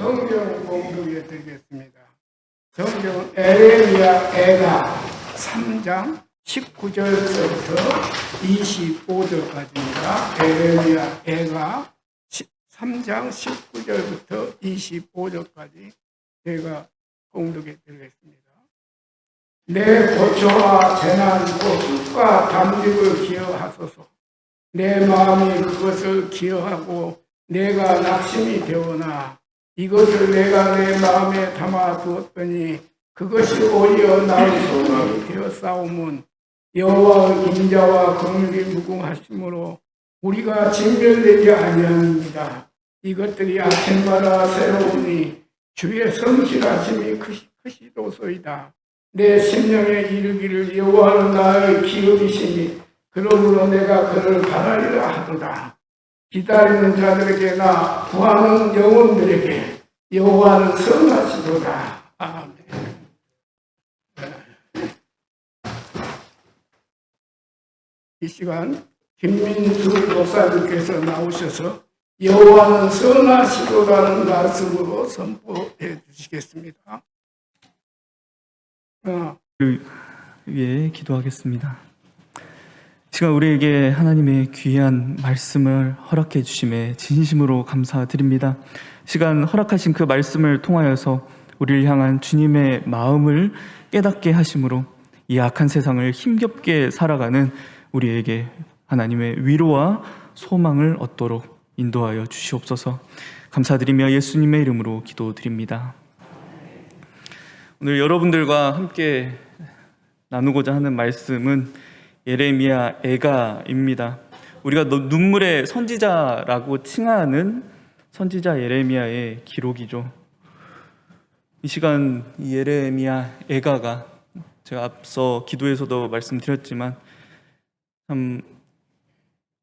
성경 공부에 드리겠습니다. 성경은 에레미야 애가 3장 19절부터 25절까지입니다. 에레미야 애가 3장 19절부터 25절까지 제가 공독해 드리겠습니다. 내 고초와 재난 곧 쑥과 담즙을 기억하소서. 내 마음이 그것을 기억하고 내가 낙심이 되오나 이것을 내가 내 마음에 담아 두었더니 그것이 오히려 나의 소망이 되었사오면 여호와의 인자와 긍휼이 무궁하심으로 우리가 징별되지 아니합니다. 이것들이 아침마다 새로우니 주의 성실하심이 크시도소이다. 내 심령에 이르기를 여호와는 나의 기업이시니 그러므로 내가 그를 바라리라 하도다. 기다리는 자들에게나 구하는 영혼들에게 여호와는 선하시도다. 아멘. 이 시간 김민수 목사님께서 나오셔서 여호와는 선하시도라는 말씀으로 선포해 주시겠습니다. 위해 기도하겠습니다. 시간 우리에게 하나님의 귀한 말씀을 허락해 주심에 진심으로 감사드립니다. 시간 허락하신 그 말씀을 통하여서 우리를 향한 주님의 마음을 깨닫게 하심으로 이 악한 세상을 힘겹게 살아가는 우리에게 하나님의 위로와 소망을 얻도록 인도하여 주시옵소서. 감사드리며 예수님의 이름으로 기도드립니다. 오늘 여러분들과 함께 나누고자 하는 말씀은 예레미야 애가입니다. 우리가 눈물의 선지자라고 칭하는 선지자 예레미야의 기록이죠. 이 시간 이 예레미야 애가가 제가 앞서 기도에서도 말씀드렸지만 참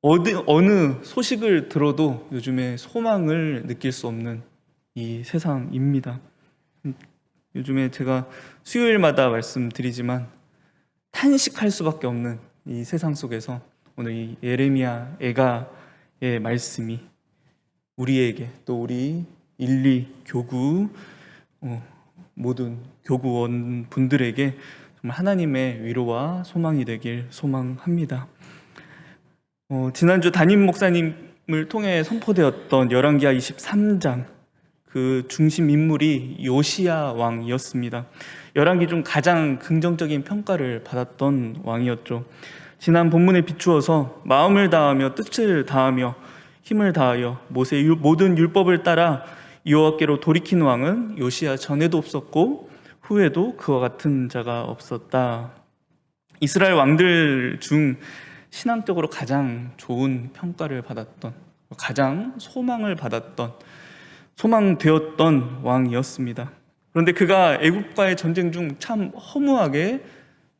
어느 소식을 들어도 요즘에 소망을 느낄 수 없는 이 세상입니다. 요즘에 제가 수요일마다 말씀드리지만 탄식할 수밖에 없는 이 세상 속에서 오늘 이 예레미야 애가의 말씀이 우리에게 또 우리 교구 모든 교구원 분들에게 정말 하나님의 위로와 소망이 되길 소망합니다. 지난주 담임 목사님을 통해 선포되었던 열왕기하 23장 그 중심 인물이 요시야 왕이었습니다. 열왕기 중 가장 긍정적인 평가를 받았던 왕이었죠. 지난 본문에 비추어서 마음을 다하며 뜻을 다하며 힘을 다하여 모세의 모든 율법을 따라 여호와께로 돌이킨 왕은 요시야 전에도 없었고 후에도 그와 같은 자가 없었다. 이스라엘 왕들 중 신앙적으로 가장 좋은 평가를 받았던, 가장 소망되었던 왕이었습니다. 그런데 그가 애국과의 전쟁 중 참 허무하게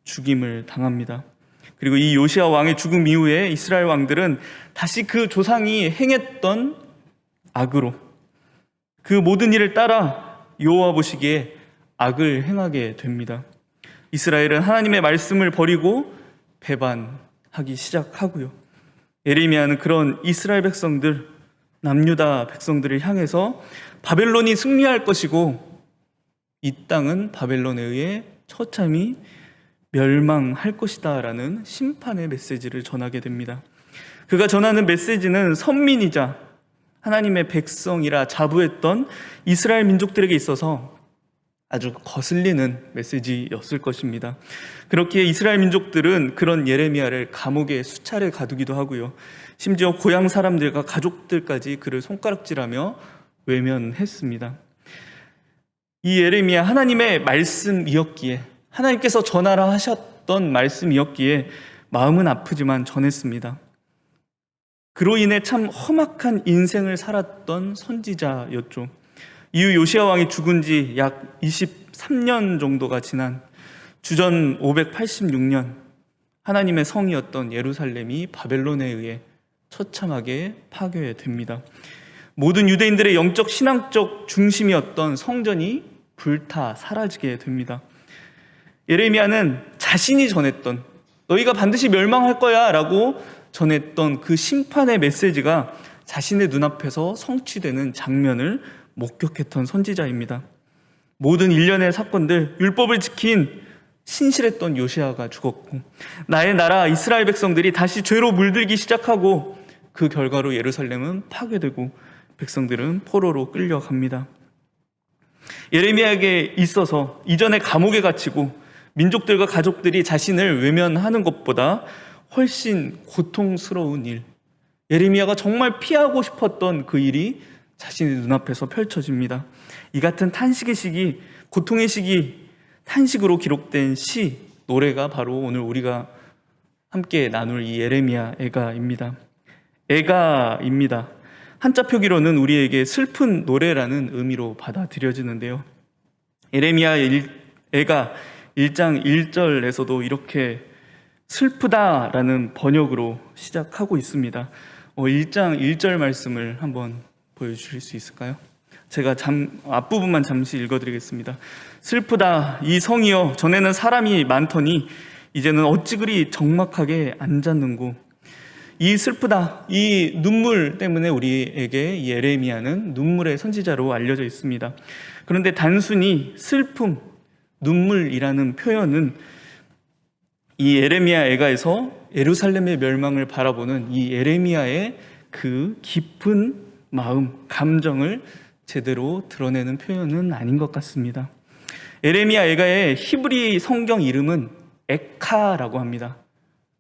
죽임을 당합니다. 그리고 이 요시야 왕의 죽음 이후에 이스라엘 왕들은 다시 그 조상이 행했던 악으로 그 모든 일을 따라 여호와 보시기에 악을 행하게 됩니다. 이스라엘은 하나님의 말씀을 버리고 배반하기 시작하고요. 예레미야는 그런 이스라엘 백성들, 남유다 백성들을 향해서 바벨론이 승리할 것이고 이 땅은 바벨론에 의해 처참히 멸망할 것이다 라는 심판의 메시지를 전하게 됩니다. 그가 전하는 메시지는 선민이자 하나님의 백성이라 자부했던 이스라엘 민족들에게 있어서 아주 거슬리는 메시지였을 것입니다. 그렇기에 이스라엘 민족들은 그런 예레미야를 감옥에 수차례 가두기도 하고요. 심지어 고향 사람들과 가족들까지 그를 손가락질하며 외면했습니다. 이 예레미야 하나님의 말씀이었기에, 하나님께서 전하라 하셨던 말씀이었기에 마음은 아프지만 전했습니다. 그로 인해 참 험악한 인생을 살았던 선지자였죠. 이후 요시야 왕이 죽은 지 약 23년 정도가 지난 주전 586년 하나님의 성이었던 예루살렘이 바벨론에 의해 처참하게 파괴됩니다. 모든 유대인들의 영적 신앙적 중심이었던 성전이 불타 사라지게 됩니다. 예레미야는 자신이 전했던 너희가 반드시 멸망할 거야 라고 전했던 그 심판의 메시지가 자신의 눈앞에서 성취되는 장면을 목격했던 선지자입니다. 모든 일련의 사건들, 율법을 지킨 신실했던 요시아가 죽었고, 나의 나라 이스라엘 백성들이 다시 죄로 물들기 시작하고, 그 결과로 예루살렘은 파괴되고 백성들은 포로로 끌려갑니다. 예레미야에게 있어서 이전에 감옥에 갇히고 민족들과 가족들이 자신을 외면하는 것보다 훨씬 고통스러운 일, 예레미야가 정말 피하고 싶었던 그 일이 자신의 눈앞에서 펼쳐집니다. 이 같은 탄식의 시기, 고통의 시기, 탄식으로 기록된 시, 노래가 바로 오늘 우리가 함께 나눌 이 예레미야 애가입니다. 애가입니다. 한자 표기로는 우리에게 슬픈 노래라는 의미로 받아들여지는데요. 예레미야 애가 1장 1절에서도 이렇게 슬프다라는 번역으로 시작하고 있습니다. 1장 1절 말씀을 한번 보여주실 수 있을까요? 제가 앞부분만 잠시 읽어드리겠습니다. 슬프다 이 성이여, 전에는 사람이 많더니 이제는 어찌 그리 적막하게 앉았는고. 이 슬프다, 이 눈물 때문에 우리에게 예레미야는 눈물의 선지자로 알려져 있습니다. 그런데 단순히 슬픔, 눈물이라는 표현은 이 예레미야 애가에서 예루살렘의 멸망을 바라보는 이 예레미야의 그 깊은 마음, 감정을 제대로 드러내는 표현은 아닌 것 같습니다. 예레미야 애가의 히브리 성경 이름은 에카라고 합니다.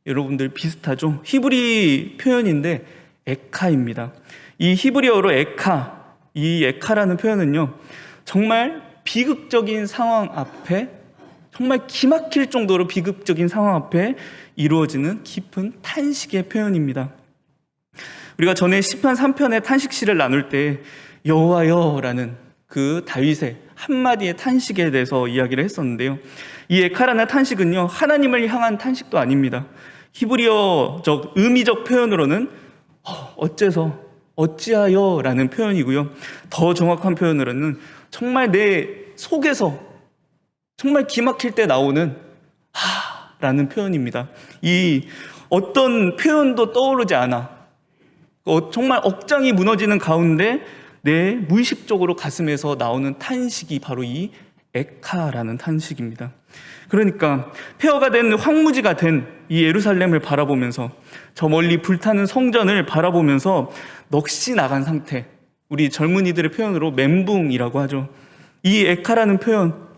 여러분들 비슷하죠? 히브리 표현인데 에카입니다. 이 히브리어로 에카, 이 에카라는 표현은요, 정말 비극적인 상황 앞에, 정말 기막힐 정도로 비극적인 상황 앞에 이루어지는 깊은 탄식의 표현입니다. 우리가 전에 시편 3편의 탄식시를 나눌 때 여호와여라는 그 다윗의 한마디의 탄식에 대해서 이야기를 했었는데요. 이 에카라는 탄식은요, 하나님을 향한 탄식도 아닙니다. 히브리어적 의미적 표현으로는 어째서, 어찌하여 라는 표현이고요. 더 정확한 표현으로는 정말 내 속에서 정말 기막힐 때 나오는 라는 표현입니다. 이 어떤 표현도 떠오르지 않아 정말 억장이 무너지는 가운데 내 무의식적으로 가슴에서 나오는 탄식이 바로 이 에카라는 탄식입니다. 그러니까 폐허가 된 황무지가 된 이 예루살렘을 바라보면서, 저 멀리 불타는 성전을 바라보면서 넋이 나간 상태, 우리 젊은이들의 표현으로 멘붕이라고 하죠. 이 에카라는 표현,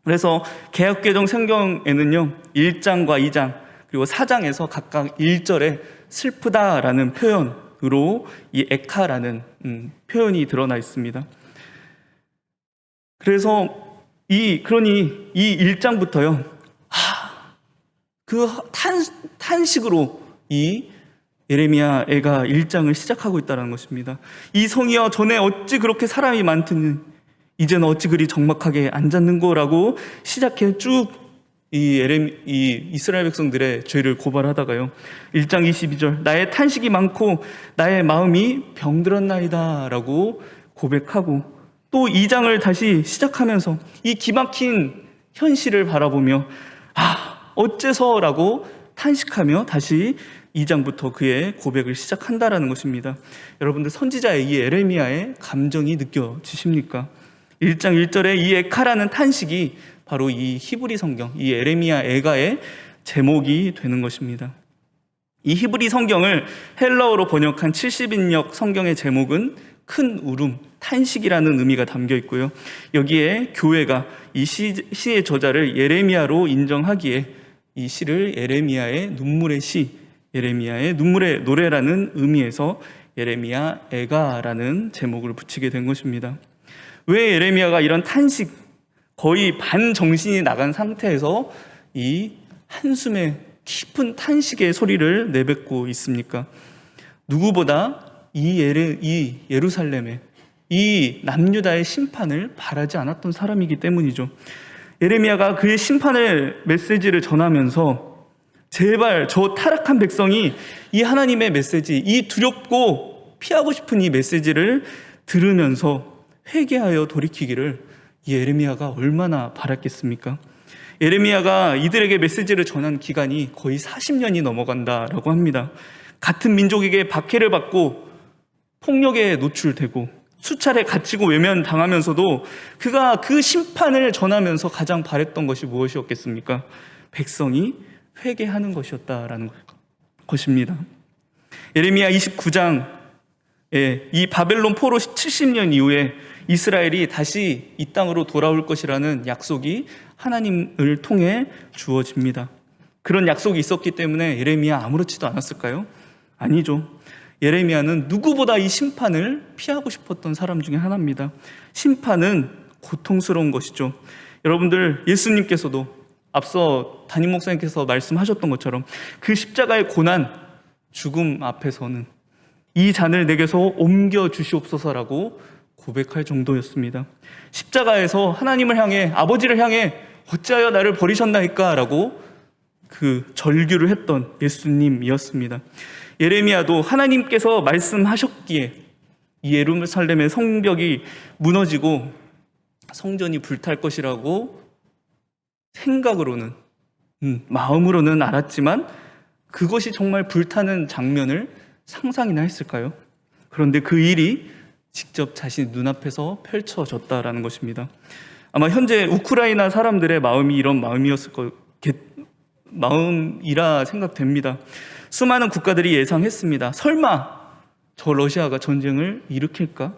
그래서 개역개정 성경에는요 1장과 2장 그리고 4장에서 각각 1절에 슬프다라는 표현으로 이 에카라는 표현이 드러나 있습니다. 그래서 그러니 이 1장부터요 그 탄식으로 이 예레미야 애가 1장을 시작하고 있다는 것입니다. 이 성이여, 전에 어찌 그렇게 사람이 많더니 이제는 어찌 그리 적막하게 앉았는고라고 시작해 쭉 이 이스라엘 백성들의 죄를 고발하다가요 1장 22절 나의 탄식이 많고 나의 마음이 병들었나이다 라고 고백하고, 또 2장을 다시 시작하면서 이 기막힌 현실을 바라보며 어째서라고 탄식하며 다시 2장부터 그의 고백을 시작한다라는 것입니다. 여러분들, 선지자의 이 예레미야의 감정이 느껴지십니까? 1장 1절에 이 에카라는 탄식이 바로 이 히브리 성경, 이 예레미야 애가의 제목이 되는 것입니다. 이 히브리 성경을 헬라어로 번역한 70인역 성경의 제목은 큰 울음, 탄식이라는 의미가 담겨 있고요. 여기에 교회가 이 시의 저자를 예레미야로 인정하기에 이 시를 예레미야의 눈물의 시, 예레미야의 눈물의 노래라는 의미에서 예레미야 애가라는 제목을 붙이게 된 것입니다. 왜 예레미야가 이런 탄식, 거의 반정신이 나간 상태에서 이 한숨의 깊은 탄식의 소리를 내뱉고 있습니까? 누구보다 이 예루살렘의 이 남유다의 심판을 바라지 않았던 사람이기 때문이죠. 예레미야가 그의 심판의 메시지를 전하면서 제발 저 타락한 백성이 이 하나님의 메시지, 이 두렵고 피하고 싶은 이 메시지를 들으면서 회개하여 돌이키기를 이 예레미야가 얼마나 바랐겠습니까? 예레미야가 이들에게 메시지를 전한 기간이 거의 40년이 넘어간다라고 합니다. 같은 민족에게 박해를 받고 폭력에 노출되고 수차례 갇히고 외면당하면서도 그가 그 심판을 전하면서 가장 바랬던 것이 무엇이었겠습니까? 백성이 회개하는 것이었다라는 것입니다. 예레미야 29장에 이 바벨론 포로 70년 이후에 이스라엘이 다시 이 땅으로 돌아올 것이라는 약속이 하나님을 통해 주어집니다. 그런 약속이 있었기 때문에 예레미야 아무렇지도 않았을까요? 아니죠. 예레미야는 누구보다 이 심판을 피하고 싶었던 사람 중에 하나입니다. 심판은 고통스러운 것이죠. 여러분들, 예수님께서도 앞서 담임 목사님께서 말씀하셨던 것처럼 그 십자가의 고난, 죽음 앞에서는 이 잔을 내게서 옮겨 주시옵소서라고 고백할 정도였습니다. 십자가에서 하나님을 향해, 아버지를 향해 어찌하여 나를 버리셨나이까 라고 그 절규를 했던 예수님이었습니다. 예레미야도 하나님께서 말씀하셨기에 이 예루살렘의 성벽이 무너지고 성전이 불탈 것이라고 생각으로는, 마음으로는 알았지만 그것이 정말 불타는 장면을 상상이나 했을까요? 그런데 그 일이 직접 자신 눈앞에서 펼쳐졌다라는 것입니다. 아마 현재 우크라이나 사람들의 마음이 이런 마음이라 생각됩니다. 수많은 국가들이 예상했습니다. 설마 저 러시아가 전쟁을 일으킬까?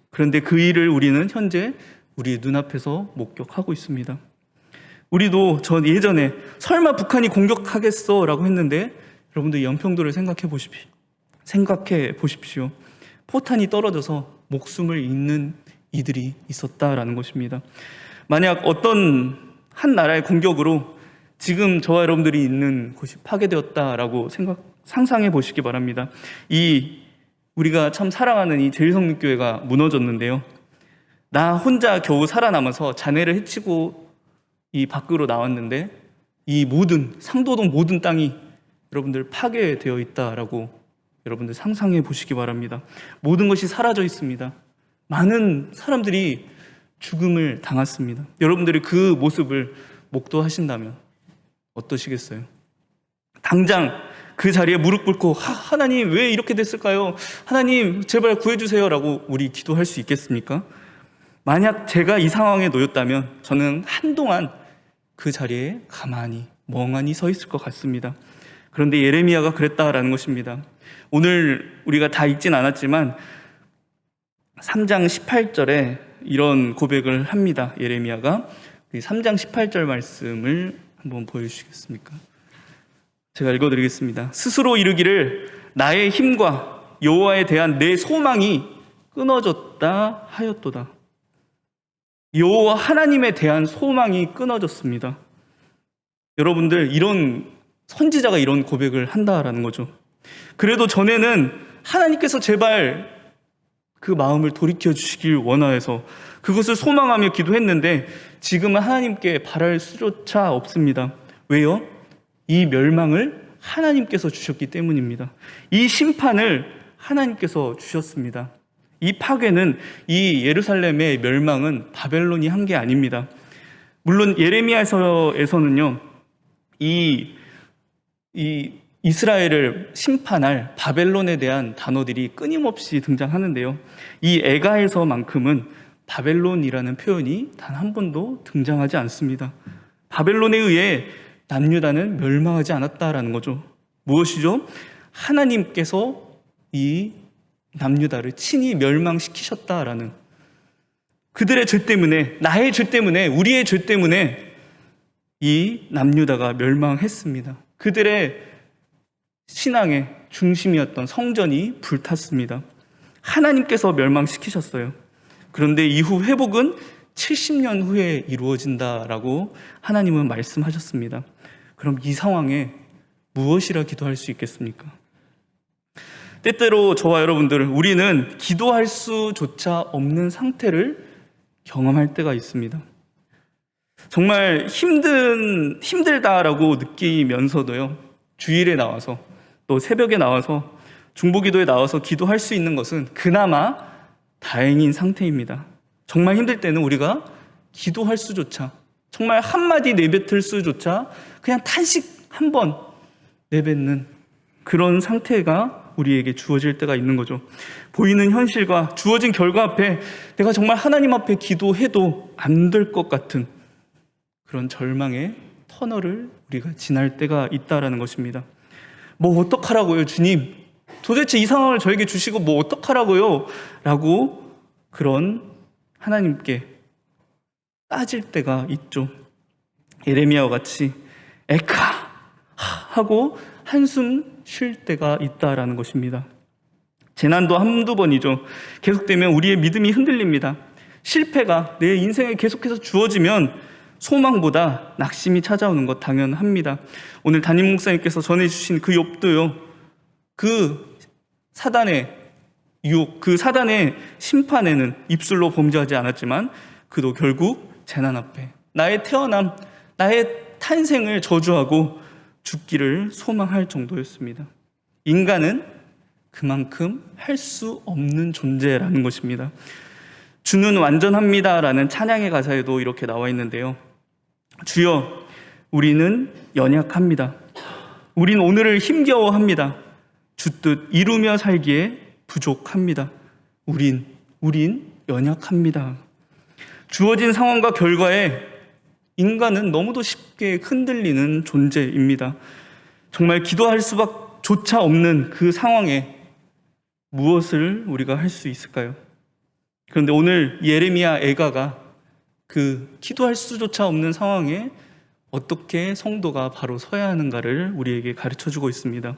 그런데 그 일을 우리는 현재 우리 눈앞에서 목격하고 있습니다. 우리도 예전에 설마 북한이 공격하겠어 라고 했는데 여러분들 연평도를 생각해 보십시오. 포탄이 떨어져서 목숨을 잃는 이들이 있었다라는 것입니다. 만약 어떤 한 나라의 공격으로 지금 저와 여러분들이 있는 곳이 파괴되었다라고 상상해 보시기 바랍니다. 우리가 참 사랑하는 이 제일성립교회가 무너졌는데요. 나 혼자 겨우 살아남아서 자네를 해치고 이 밖으로 나왔는데 이 상도동 모든 땅이 여러분들 파괴되어 있다라고 여러분들 상상해 보시기 바랍니다. 모든 것이 사라져 있습니다. 많은 사람들이 죽음을 당했습니다. 여러분들이 그 모습을 목도하신다면 어떠시겠어요? 당장 그 자리에 무릎 꿇고 하나님 왜 이렇게 됐을까요? 하나님 제발 구해주세요 라고 우리 기도할 수 있겠습니까? 만약 제가 이 상황에 놓였다면 저는 한동안 그 자리에 가만히 멍하니 서 있을 것 같습니다. 그런데 예레미야가 그랬다라는 것입니다. 오늘 우리가 다 읽진 않았지만 3장 18절에 이런 고백을 합니다. 예레미야가 3장 18절 말씀을 한번 보여주시겠습니까? 제가 읽어드리겠습니다. 스스로 이르기를 나의 힘과 여호와에 대한 내 소망이 끊어졌다 하였도다. 여호와 하나님에 대한 소망이 끊어졌습니다. 여러분들, 이런 선지자가 이런 고백을 한다라는 거죠. 그래도 전에는 하나님께서 제발 그 마음을 돌이켜 주시길 원하여서 그것을 소망하며 기도했는데 지금은 하나님께 바랄 수조차 없습니다. 왜요? 이 멸망을 하나님께서 주셨기 때문입니다. 이 심판을 하나님께서 주셨습니다. 이 파괴는, 이 예루살렘의 멸망은 바벨론이 한 게 아닙니다. 물론 예레미야에서는요, 이 이스라엘을 심판할 바벨론에 대한 단어들이 끊임없이 등장하는데요. 이 에가에서만큼은 바벨론이라는 표현이 단 한 번도 등장하지 않습니다. 바벨론에 의해 남유다는 멸망하지 않았다라는 거죠. 무엇이죠? 하나님께서 이 남유다를 친히 멸망시키셨다라는, 그들의 죄 때문에, 나의 죄 때문에, 우리의 죄 때문에 이 남유다가 멸망했습니다. 그들의 신앙의 중심이었던 성전이 불탔습니다. 하나님께서 멸망시키셨어요. 그런데 이후 회복은 70년 후에 이루어진다라고 하나님은 말씀하셨습니다. 그럼 이 상황에 무엇이라 기도할 수 있겠습니까? 때때로 저와 여러분들, 우리는 기도할 수조차 없는 상태를 경험할 때가 있습니다. 정말 힘들다라고 느끼면서도요, 주일에 나와서 또 새벽에 나와서 중보기도에 나와서 기도할 수 있는 것은 그나마 다행인 상태입니다. 정말 힘들 때는 우리가 기도할 수조차, 정말 한마디 내뱉을 수조차 그냥 탄식 한 번 내뱉는 그런 상태가 우리에게 주어질 때가 있는 거죠. 보이는 현실과 주어진 결과 앞에 내가 정말 하나님 앞에 기도해도 안 될 것 같은 그런 절망의 터널을 우리가 지날 때가 있다라는 것입니다. 뭐 어떡하라고요, 주님? 도대체 이 상황을 저에게 주시고 뭐 어떡하라고요? 라고 그런 하나님께 따질 때가 있죠. 예레미야와 같이 에카 하고 한숨 쉴 때가 있다라는 것입니다. 재난도 한두 번이죠. 계속되면 우리의 믿음이 흔들립니다. 실패가 내 인생에 계속해서 주어지면 소망보다 낙심이 찾아오는 것 당연합니다. 오늘 담임 목사님께서 전해주신 그 욥도요, 그 사단의 유혹, 그 사단의 심판에는 입술로 범죄하지 않았지만 그도 결국 재난 앞에 나의 태어남, 나의 탄생을 저주하고 죽기를 소망할 정도였습니다. 인간은 그만큼 할 수 없는 존재라는 것입니다. 주는 완전합니다라는 찬양의 가사에도 이렇게 나와 있는데요. 주여, 우리는 연약합니다. 우린 오늘을 힘겨워합니다. 주뜻 이루며 살기에 부족합니다. 우린 연약합니다. 주어진 상황과 결과에 인간은 너무도 쉽게 흔들리는 존재입니다. 정말 기도할 수밖조차 없는 그 상황에 무엇을 우리가 할 수 있을까요? 그런데 오늘 예레미야 애가가 그 기도할 수조차 없는 상황에 어떻게 성도가 바로 서야 하는가를 우리에게 가르쳐주고 있습니다.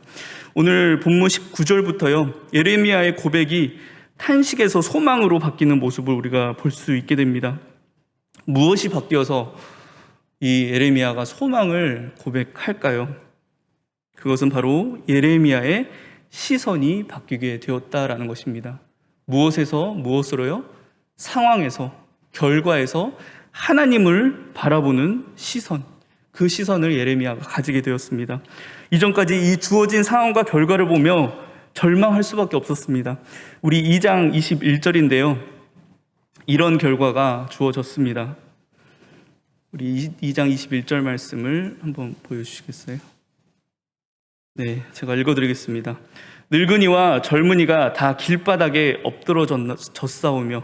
오늘 본문 19절부터요, 예레미야의 고백이 탄식에서 소망으로 바뀌는 모습을 우리가 볼 수 있게 됩니다. 무엇이 바뀌어서 이 예레미야가 소망을 고백할까요? 그것은 바로 예레미야의 시선이 바뀌게 되었다라는 것입니다. 무엇에서 무엇으로요? 상황에서, 결과에서 하나님을 바라보는 시선, 그 시선을 예레미야가 가지게 되었습니다. 이전까지 이 주어진 상황과 결과를 보며 절망할 수밖에 없었습니다. 우리 2장 21절인데요. 이런 결과가 주어졌습니다. 우리 2장 21절 말씀을 한번 보여주시겠어요? 네, 제가 읽어드리겠습니다. 늙은이와 젊은이가 다 길바닥에 엎드러졌사오며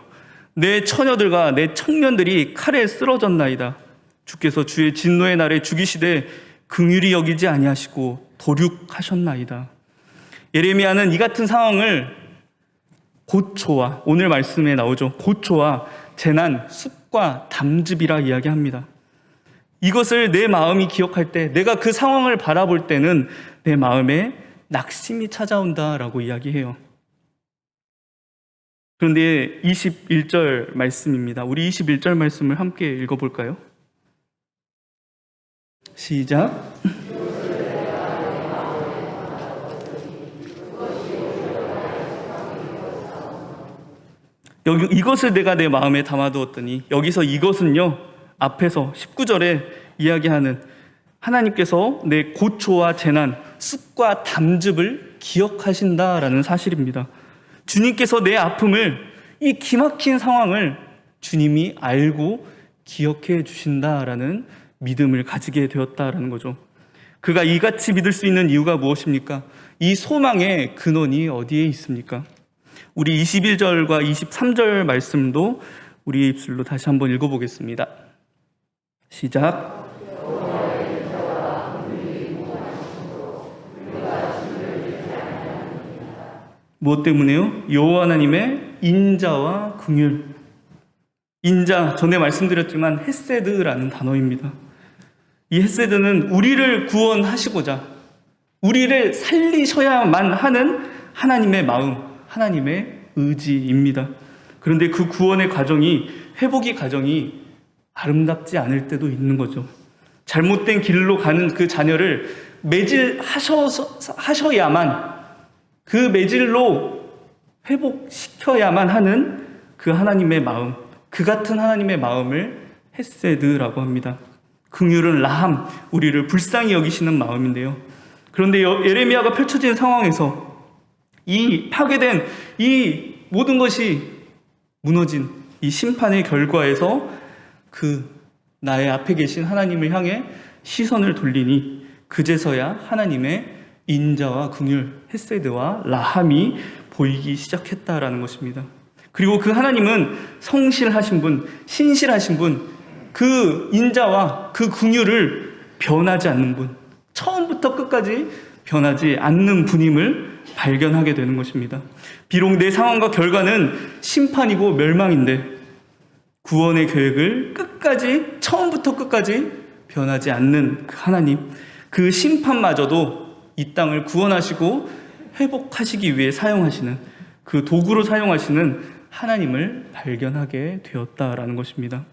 내 처녀들과 내 청년들이 칼에 쓰러졌나이다. 주께서 주의 진노의 날에 죽이시되 긍휼히 여기지 아니하시고 도륙하셨나이다. 예레미야는 이 같은 상황을 고초와, 오늘 말씀에 나오죠, 고초와 재난, 숲과 담즙이라 이야기합니다. 이것을 내 마음이 기억할 때, 내가 그 상황을 바라볼 때는 내 마음에 낙심이 찾아온다라고 이야기해요. 그런데 21절 말씀입니다. 우리 21절 말씀을 함께 읽어볼까요? 시작. 여기 이것을 내가 내 마음에 담아두었더니, 여기서 이것은요, 앞에서 19절에 이야기하는 하나님께서 내 고초와 재난, 쑥과 담즙을 기억하신다라는 사실입니다. 주님께서 내 아픔을, 이 기막힌 상황을 주님이 알고 기억해 주신다라는 믿음을 가지게 되었다라는 거죠. 그가 이같이 믿을 수 있는 이유가 무엇입니까? 이 소망의 근원이 어디에 있습니까? 우리 21절과 23절 말씀도 우리의 입술로 다시 한번 읽어보겠습니다. 시작. 무엇 때문에요? 여호와 하나님의 인자와 긍휼. 인자, 전에 말씀드렸지만 헤세드라는 단어입니다. 이 헤세드는 우리를 구원하시고자, 우리를 살리셔야만 하는 하나님의 마음, 하나님의 의지입니다. 그런데 그 구원의 과정이, 회복의 과정이 아름답지 않을 때도 있는 거죠. 잘못된 길로 가는 그 자녀를 매질하셔야만, 그 매질로 회복시켜야만 하는 그 하나님의 마음, 그 같은 하나님의 마음을 헤세드라고 합니다. 긍휼은 라함, 우리를 불쌍히 여기시는 마음인데요. 그런데 예레미야가 펼쳐진 상황에서 이 파괴된 이 모든 것이 무너진 이 심판의 결과에서 그 나의 앞에 계신 하나님을 향해 시선을 돌리니 그제서야 하나님의 인자와 긍휼, 헤세드와 라함이 보이기 시작했다라는 것입니다. 그리고 그 하나님은 성실하신 분, 신실하신 분, 그 인자와 그 긍휼을 변하지 않는 분, 처음부터 끝까지 변하지 않는 분임을 발견하게 되는 것입니다. 비록 내 상황과 결과는 심판이고 멸망인데 구원의 계획을 끝까지, 처음부터 끝까지 변하지 않는 그 하나님, 그 심판마저도 이 땅을 구원하시고 회복하시기 위해 사용하시는, 그 도구로 사용하시는 하나님을 발견하게 되었다라는 것입니다.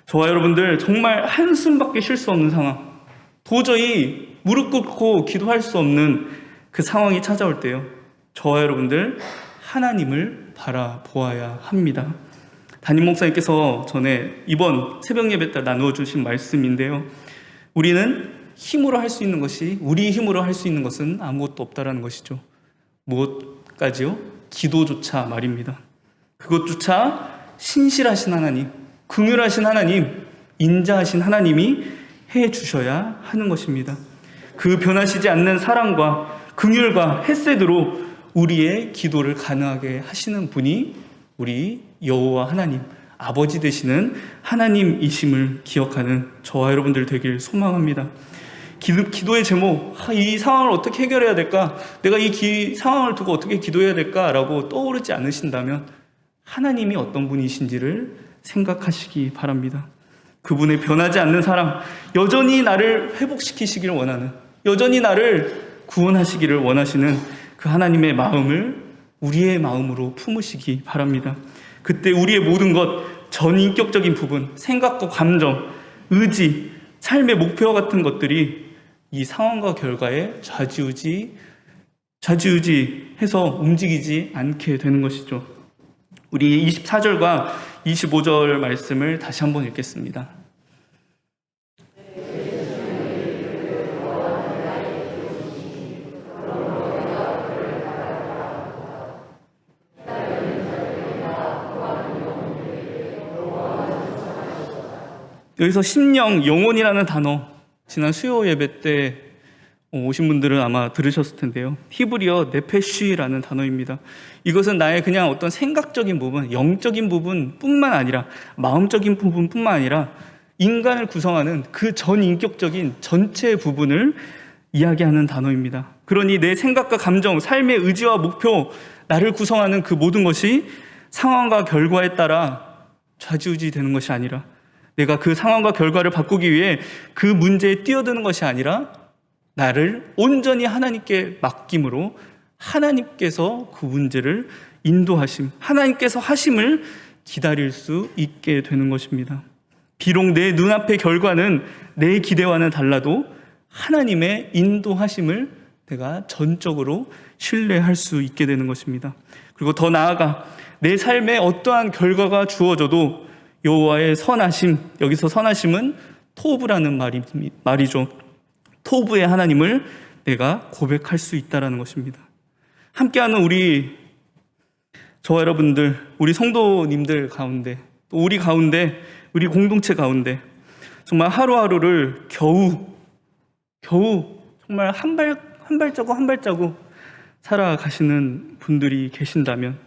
저와 여러분들 정말 한숨밖에 쉴 수 없는 상황, 도저히 무릎 꿇고 기도할 수 없는 그 상황이 찾아올 때요, 저와 여러분들 하나님을 바라보아야 합니다. 담임 목사님께서 전에 이번 새벽 예배 때 나누어 주신 말씀인데요, 우리는 힘으로 할 수 있는 것이, 우리 힘으로 할 수 있는 것은 아무것도 없다라는 것이죠. 무엇까지요? 기도조차 말입니다. 그것조차 신실하신 하나님, 긍휼하신 하나님, 인자하신 하나님이 해 주셔야 하는 것입니다. 그 변하시지 않는 사랑과 긍휼과 헤세드로 우리의 기도를 가능하게 하시는 분이 우리 여호와 하나님, 아버지 되시는 하나님이심을 기억하는 저와 여러분들 되길 소망합니다. 기도의 제목, 이 상황을 어떻게 해결해야 될까? 내가 이 상황을 두고 어떻게 기도해야 될까라고 떠오르지 않으신다면 하나님이 어떤 분이신지를 생각하시기 바랍니다. 그분의 변하지 않는 사랑, 여전히 나를 회복시키시기를 원하는, 여전히 나를 구원하시기를 원하시는 그 하나님의 마음을 우리의 마음으로 품으시기 바랍니다. 그때 우리의 모든 것, 전인격적인 부분, 생각과 감정, 의지, 삶의 목표와 같은 것들이 이 상황과 결과에 좌지우지해서 움직이지 않게 되는 것이죠. 우리 24절과 25절 말씀을 다시 한번 읽겠습니다. 여기서 심령, 영혼이라는 단어, 지난 수요 예배 때 오신 분들은 아마 들으셨을 텐데요. 히브리어 네페쉬라는 단어입니다. 이것은 나의 그냥 어떤 생각적인 부분, 영적인 부분뿐만 아니라, 마음적인 부분뿐만 아니라 인간을 구성하는 그 전인격적인 전체 부분을 이야기하는 단어입니다. 그러니 내 생각과 감정, 삶의 의지와 목표, 나를 구성하는 그 모든 것이 상황과 결과에 따라 좌지우지 되는 것이 아니라, 내가 그 상황과 결과를 바꾸기 위해 그 문제에 뛰어드는 것이 아니라 나를 온전히 하나님께 맡김으로 하나님께서 그 문제를 인도하심, 하나님께서 하심을 기다릴 수 있게 되는 것입니다. 비록 내 눈앞의 결과는 내 기대와는 달라도 하나님의 인도하심을 내가 전적으로 신뢰할 수 있게 되는 것입니다. 그리고 더 나아가 내 삶에 어떠한 결과가 주어져도 여호와의 선하심, 여기서 선하심은 토브라는 말이죠. 토브의 하나님을 내가 고백할 수 있다는 것입니다. 함께하는 저와 여러분들, 우리 성도님들 가운데, 또 우리 가운데, 우리 공동체 가운데 정말 하루하루를 겨우 정말 한 발자국 살아가시는 분들이 계신다면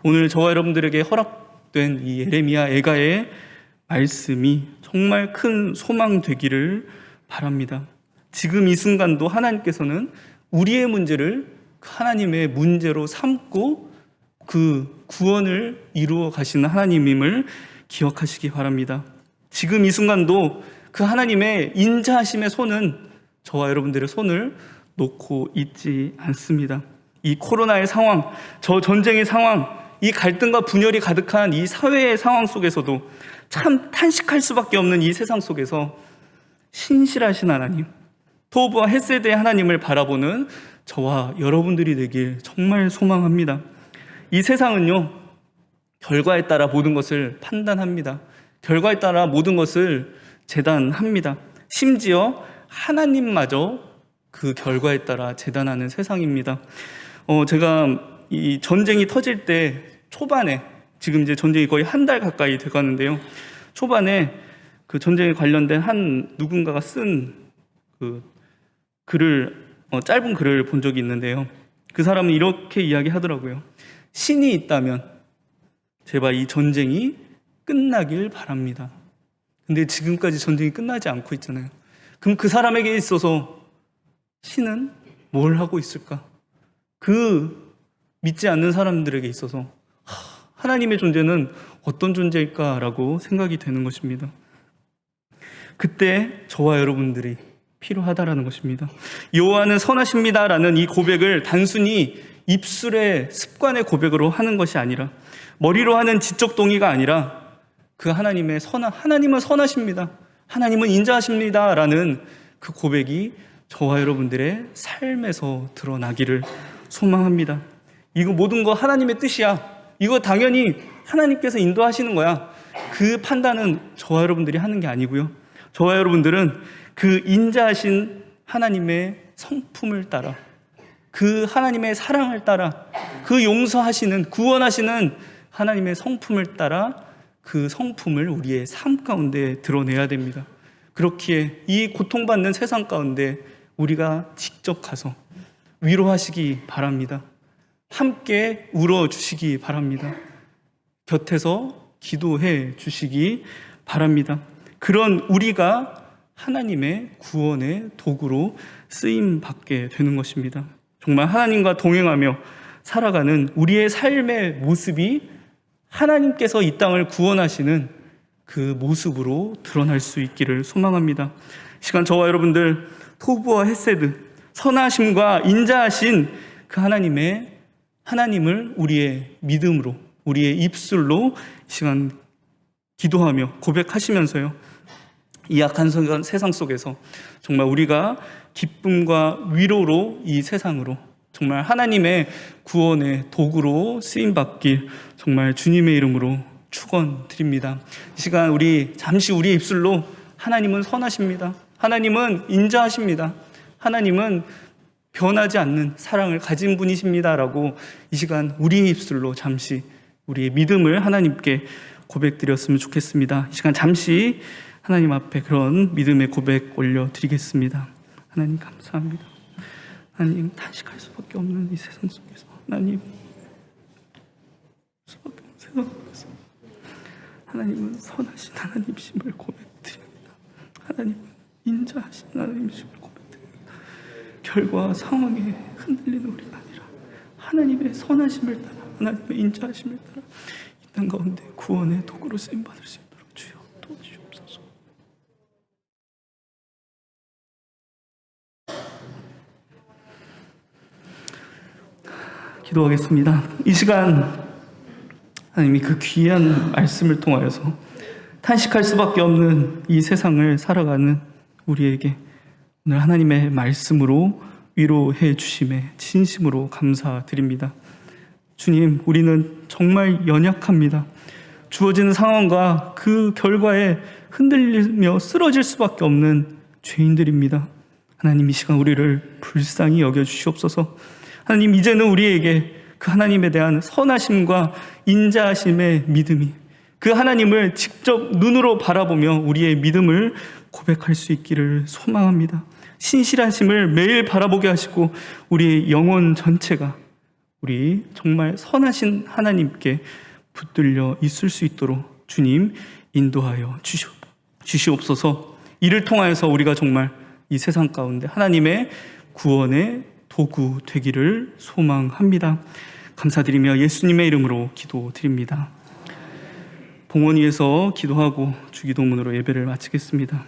오늘 저와 여러분들에게 허락된 이 예레미야 애가의 말씀이 정말 큰 소망 되기를 바랍니다. 지금 이 순간도 하나님께서는 우리의 문제를 하나님의 문제로 삼고 그 구원을 이루어 가시는 하나님임을 기억하시기 바랍니다. 지금 이 순간도 그 하나님의 인자하심의 손은 저와 여러분들의 손을 놓고 있지 않습니다. 이 코로나의 상황, 저 전쟁의 상황, 이 갈등과 분열이 가득한 이 사회의 상황 속에서도 참 탄식할 수밖에 없는 이 세상 속에서 신실하신 하나님, 토브와 헤세드의 하나님을 바라보는 저와 여러분들이 되길 정말 소망합니다. 이 세상은요, 결과에 따라 모든 것을 판단합니다. 결과에 따라 모든 것을 재단합니다. 심지어 하나님마저 그 결과에 따라 재단하는 세상입니다. 제가 이 전쟁이 터질 때 초반에, 지금 이제 전쟁이 거의 한 달 가까이 돼가는데요. 초반에 그 전쟁에 관련된 한 누군가가 쓴 그 글을 짧은 글을 본 적이 있는데요. 그 사람은 이렇게 이야기하더라고요. 신이 있다면 제발 이 전쟁이 끝나길 바랍니다. 근데 지금까지 전쟁이 끝나지 않고 있잖아요. 그럼 그 사람에게 있어서 신은 뭘 하고 있을까? 그 믿지 않는 사람들에게 있어서 하나님의 존재는 어떤 존재일까라고 생각이 되는 것입니다. 그때 저와 여러분들이 필요하다라는 것입니다. 여호와는 선하십니다라는 이 고백을 단순히 입술의 습관의 고백으로 하는 것이 아니라, 머리로 하는 지적 동의가 아니라, 그 하나님은 선하십니다, 하나님은 인자하십니다라는 그 고백이 저와 여러분들의 삶에서 드러나기를 소망합니다. 이거 모든 거 하나님의 뜻이야, 이거 당연히 하나님께서 인도하시는 거야, 그 판단은 저와 여러분들이 하는 게 아니고요, 저와 여러분들은 그 인자하신 하나님의 성품을 따라, 그 하나님의 사랑을 따라, 그 용서하시는, 구원하시는 하나님의 성품을 따라 그 성품을 우리의 삶 가운데 드러내야 됩니다. 그렇기에 이 고통받는 세상 가운데 우리가 직접 가서 위로하시기 바랍니다. 함께 울어주시기 바랍니다. 곁에서 기도해 주시기 바랍니다. 그런 우리가 하나님의 구원의 도구로 쓰임받게 되는 것입니다. 정말 하나님과 동행하며 살아가는 우리의 삶의 모습이 하나님께서 이 땅을 구원하시는 그 모습으로 드러날 수 있기를 소망합니다. 이 시간 저와 여러분들 토부와 헤세드, 선하심과 인자하신 그 하나님을 우리의 믿음으로, 우리의 입술로 이 시간 기도하며 고백하시면서요, 이 악한 세상 속에서 정말 우리가 기쁨과 위로로 이 세상으로 정말 하나님의 구원의 도구로 쓰임받길 정말 주님의 이름으로 축원드립니다. 이 시간 우리 잠시 우리의 입술로 하나님은 선하십니다, 하나님은 인자하십니다, 하나님은 변하지 않는 사랑을 가진 분이십니다 라고 이 시간 우리의 입술로 잠시 우리의 믿음을 하나님께 고백드렸으면 좋겠습니다. 이 시간 잠시 하나님 앞에 그런 믿음의 고백 올려드리겠습니다. 하나님 감사합니다. 하나님 탄식할 수밖에 없는 이 세상 속에서, 하나님 수밖에 없는 세상 속에서 하나님은 선하신 하나님이심을 고백드립니다. 하나님은 인자하신 하나님이심을 고백드립니다. 결과 상황에 흔들리는 우리가 아니라 하나님의 선하심을 따라, 하나님의 인자하심을 따라 이 땅 가운데 구원의 도구로 쓰임받을 수 있도록 주여 도와주시옵소서. 기도하겠습니다. 이 시간 하나님이 그 귀한 말씀을 통하여서 탄식할 수밖에 없는 이 세상을 살아가는 우리에게 오늘 하나님의 말씀으로 위로해 주심에 진심으로 감사드립니다. 주님, 우리는 정말 연약합니다. 주어지는 상황과 그 결과에 흔들리며 쓰러질 수밖에 없는 죄인들입니다. 하나님, 이 시간 우리를 불쌍히 여겨주시옵소서. 하나님, 이제는 우리에게 그 하나님에 대한 선하심과 인자하심의 믿음이, 그 하나님을 직접 눈으로 바라보며 우리의 믿음을 고백할 수 있기를 소망합니다. 신실하심을 매일 바라보게 하시고 우리의 영혼 전체가 우리 정말 선하신 하나님께 붙들려 있을 수 있도록 주님 인도하여 주시옵소서. 이를 통하여서 우리가 정말 이 세상 가운데 하나님의 구원의 도구 되기를 소망합니다. 감사드리며 예수님의 이름으로 기도드립니다. 봉헌 위에서 기도하고 주기도문으로 예배를 마치겠습니다.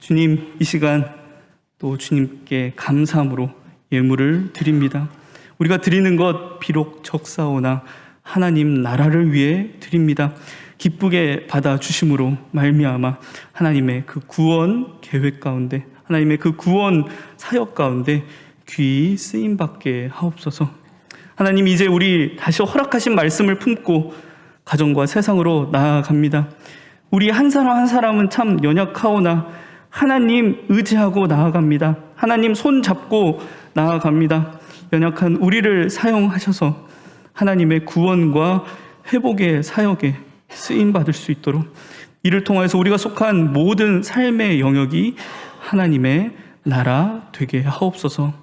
주님, 이 시간 또 주님께 감사함으로 예물을 드립니다. 우리가 드리는 것 비록 적사오나 하나님 나라를 위해 드립니다. 기쁘게 받아주심으로 말미암아 하나님의 그 구원 계획 가운데, 하나님의 그 구원 사역 가운데 귀히 쓰임받게 하옵소서. 하나님, 이제 우리 다시 허락하신 말씀을 품고 가정과 세상으로 나아갑니다. 우리 한 사람 한 사람은 참 연약하오나 하나님 의지하고 나아갑니다. 하나님 손 잡고 나아갑니다. 연약한 우리를 사용하셔서 하나님의 구원과 회복의 사역에 쓰임받을 수 있도록, 이를 통해서 우리가 속한 모든 삶의 영역이 하나님의 나라 되게 하옵소서.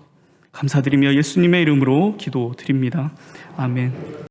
감사드리며 예수님의 이름으로 기도드립니다. 아멘.